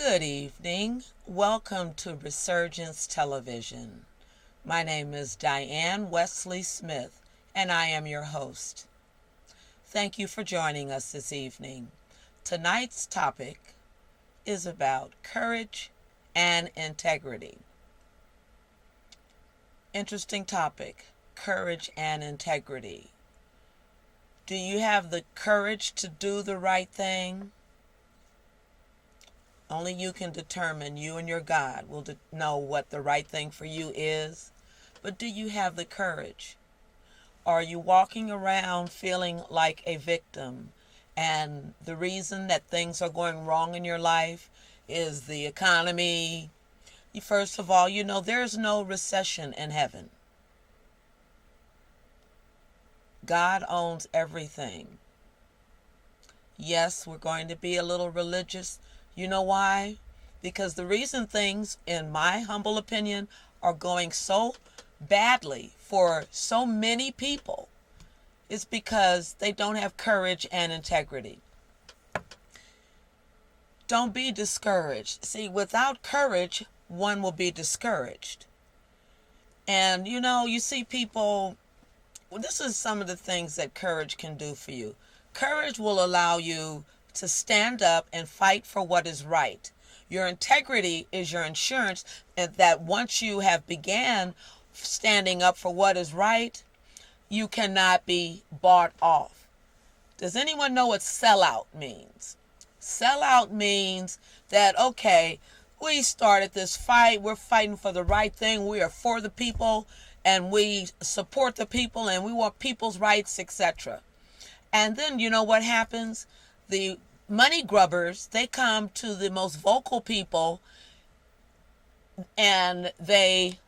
Good evening. Welcome to reSurgence Television. My name is Diane Wesley-Smith, and I am your host. Thank you for joining us this evening. Tonight's topic is about courage and integrity. Interesting topic, courage and integrity. Do you have the courage to do the right thing? Only you can determine, you and your God will know what the right thing for you is. But do you have the courage? Are you walking around feeling like a victim? And the reason that things are going wrong in your life is the economy. First of all, there's no recession in heaven. God owns everything. Yes, we're going to be a little religious. You know why? Because the reason things, in my humble opinion, are going so badly for so many people is because they don't have courage and integrity. Don't be discouraged. See, without courage, one will be discouraged. And you see people, this is some of the things that courage can do for you. Courage will allow you to stand up and fight for what is right. Your integrity is your insurance, and that once you have began standing up for what is right, you cannot be bought off. Does anyone know what sellout means? Sellout means that, okay, we started this fight, we're fighting for the right thing, we are for the people, and we support the people, and we want people's rights, etc. And then you know what happens? The money grubbers, they come to the most vocal people and they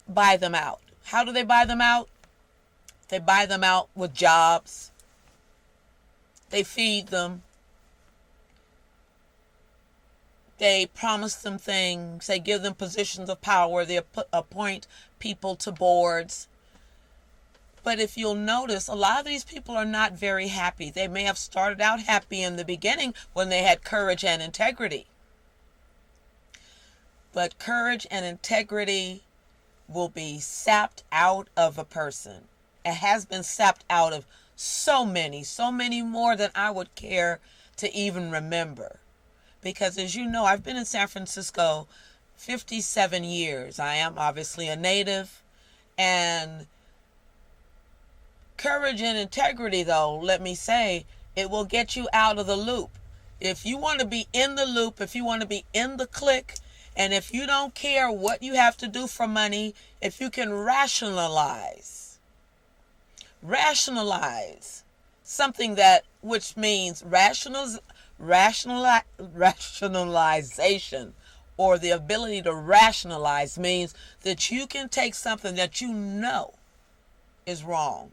buy them out. How do they buy them out? They buy them out with jobs. They feed them. They promise them things. They give them positions of power. They appoint people to boards. But if you'll notice, a lot of these people are not very happy. They may have started out happy in the beginning when they had courage and integrity. But courage and integrity will be sapped out of a person. It has been sapped out of so many more than I would care to even remember. Because as you know, I've been in San Francisco 57 years. I am obviously a native, and courage and integrity, though, let me say, it will get you out of the loop. If you want to be in the loop, if you want to be in the clique, and if you don't care what you have to do for money, if you can rationalize something which means rationalization, or the ability to rationalize, means that you can take something that you know is wrong,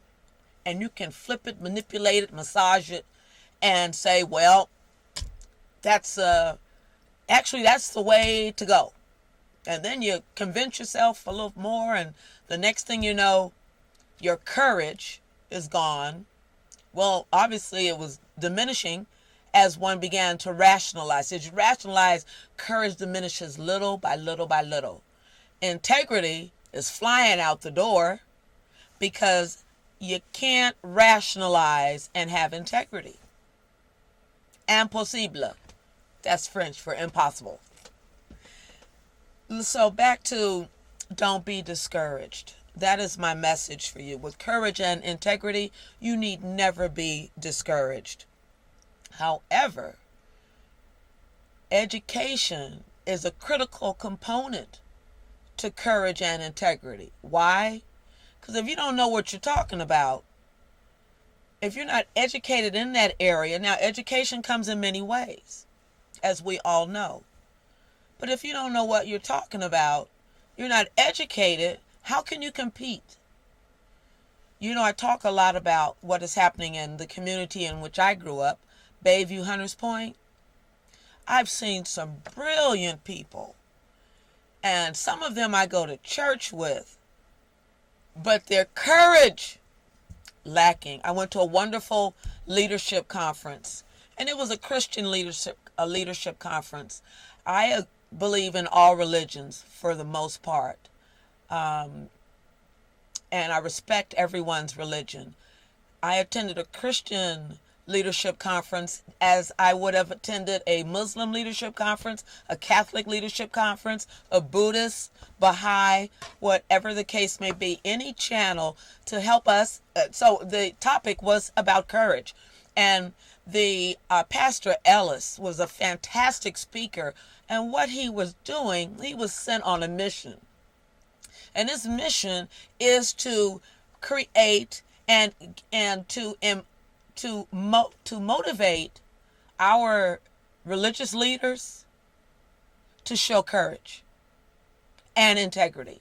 and you can flip it, manipulate it, massage it, and say, well, that's the way to go. And then you convince yourself a little more, and the next thing you know, your courage is gone. Well, obviously it was diminishing as one began to rationalize. As you rationalize, courage diminishes little by little by little. Integrity is flying out the door because you can't rationalize and have integrity. Impossible. That's French for impossible. So back to don't be discouraged. That is my message for you. With courage and integrity, you need never be discouraged. However, education is a critical component to courage and integrity. Why? Because if you don't know what you're talking about, if you're not educated in that area, now education comes in many ways, as we all know. But if you don't know what you're talking about, you're not educated, how can you compete? I talk a lot about what is happening in the community in which I grew up, Bayview, Hunters Point. I've seen some brilliant people, and some of them I go to church with, but their courage lacking. I went to a wonderful leadership conference, and it was a Christian leadership conference. I believe in all religions for the most part, and I respect everyone's religion. I attended a Christian leadership conference as I would have attended a Muslim leadership conference, a Catholic leadership conference, a Buddhist, Baha'i, whatever the case may be, any channel to help us. So the topic was about courage. And the Pastor Ellis was a fantastic speaker. And what he was doing, he was sent on a mission. And his mission is to create and to motivate our religious leaders to show courage and integrity.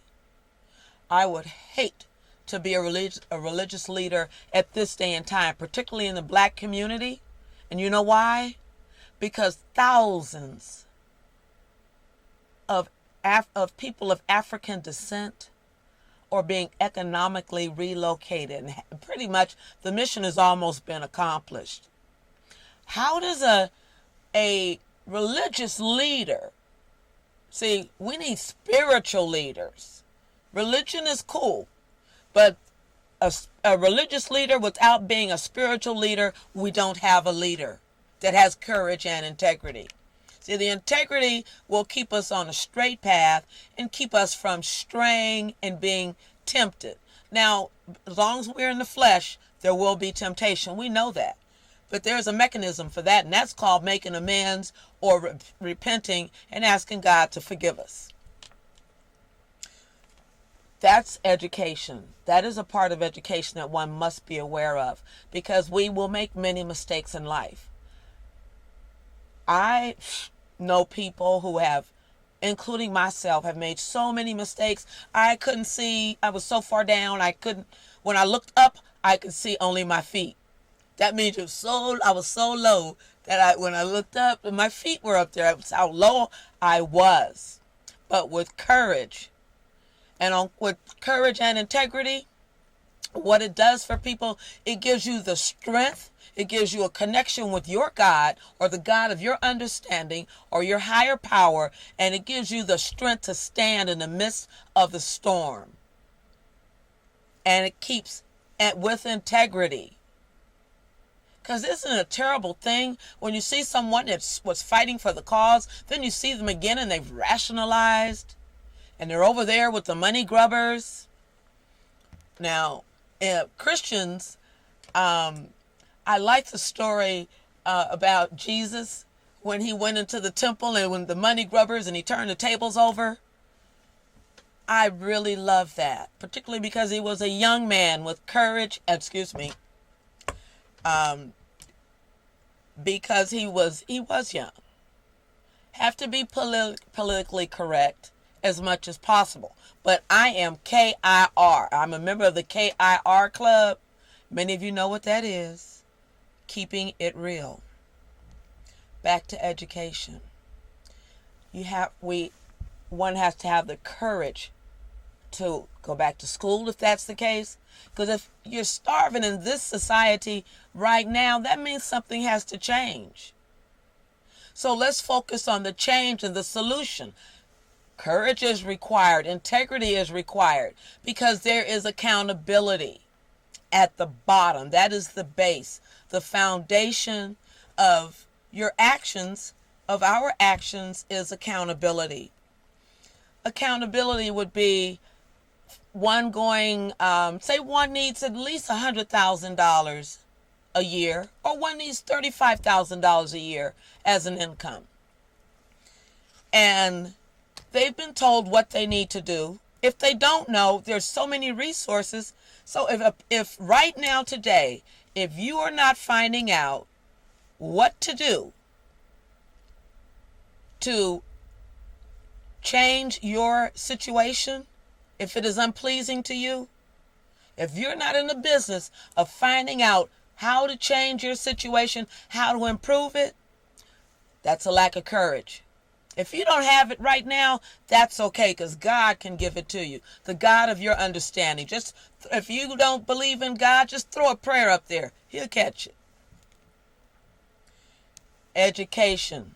I would hate to be a religious leader at this day and time, particularly in the black community. And you know why? Because thousands of people of African descent are being economically relocated. And pretty much the mission has almost been accomplished. How does a religious leader, see, we need spiritual leaders. Religion is cool, but a religious leader without being a spiritual leader, we don't have a leader that has courage and integrity. See, the integrity will keep us on a straight path and keep us from straying and being tempted. Now, as long as we're in the flesh, there will be temptation. We know that. But there's a mechanism for that, and that's called making amends or repenting and asking God to forgive us. That's education. That is a part of education that one must be aware of, because we will make many mistakes in life. I know people who have, including myself, have made so many mistakes. I couldn't see. I was so far down. When I looked up, I could see only my feet. That means I was so low that when I looked up, my feet were up there. That's how low I was. But with courage, with courage and integrity, what it does for people, it gives you the strength. It gives you a connection with your God, or the God of your understanding, or your higher power, and it gives you the strength to stand in the midst of the storm. And it keeps it with integrity. Because isn't it a terrible thing when you see someone that was fighting for the cause, then you see them again and they've rationalized, and they're over there with the money grubbers. Now, Christians, I like the story about Jesus when he went into the temple and when the money grubbers and he turned the tables over. I really love that, particularly because he was a young man with courage. Because he was young. Have to be politically correct as much as possible. But I am KIR. I'm a member of the KIR club. Many of you know what that is. Keeping it real. Back to education. One has to have the courage to go back to school if that's the case. Because if you're starving in this society right now, that means something has to change. So let's focus on the change and the solution. Courage is required. Integrity is required, because there is accountability at the bottom. That is the base, the foundation of your actions, of our actions, is accountability. Accountability would be one going, say one needs at least $100,000 a year, or one needs $35,000 a year as an income. And they've been told what they need to do. If they don't know, there's so many resources. So if right now today, if you are not finding out what to do to change your situation, if it is unpleasing to you, if you're not in the business of finding out how to change your situation, how to improve it, that's a lack of courage. If you don't have it right now, that's okay, because God can give it to you. The God of your understanding. Just if you don't believe in God, just throw a prayer up there. He'll catch it. education,